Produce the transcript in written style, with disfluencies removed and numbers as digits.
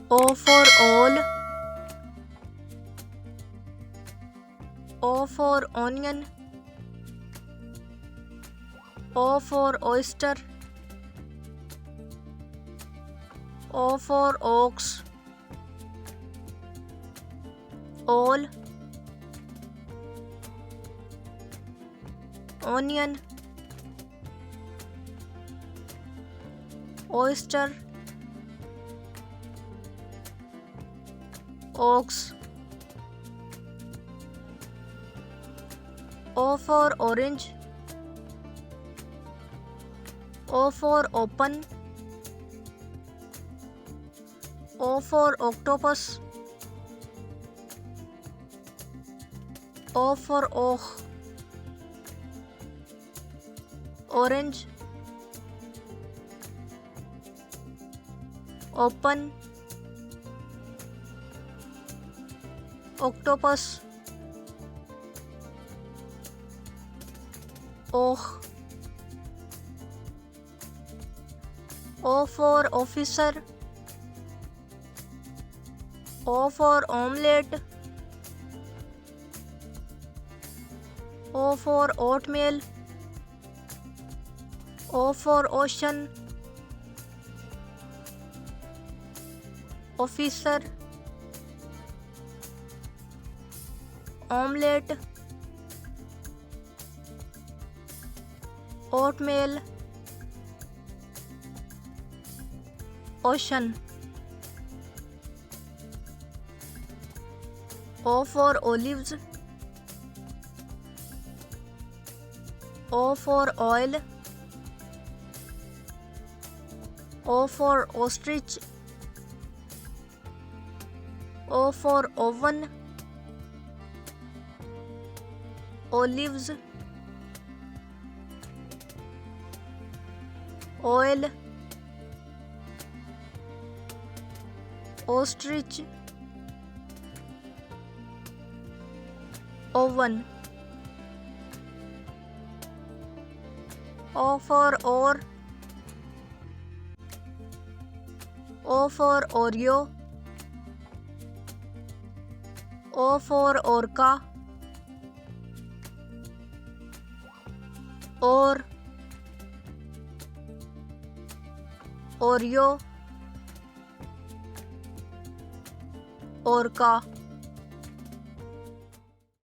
O for all. O for onion. O for oyster. O for ox. All. Onion. Oyster. Ox. O for orange. O for open. O for octopus. O for oak. Orange. Open. Octopus. Oak. O for officer. O for omelette. O for oatmeal. O for ocean. Officer. Omelette. Oatmeal. Ocean. O for olives. O for oil. O for ostrich. O for oven. Olives. Oil. Ostrich. Oven. O for or. O for Oreo. O for orca. Or. Oreo. Orca.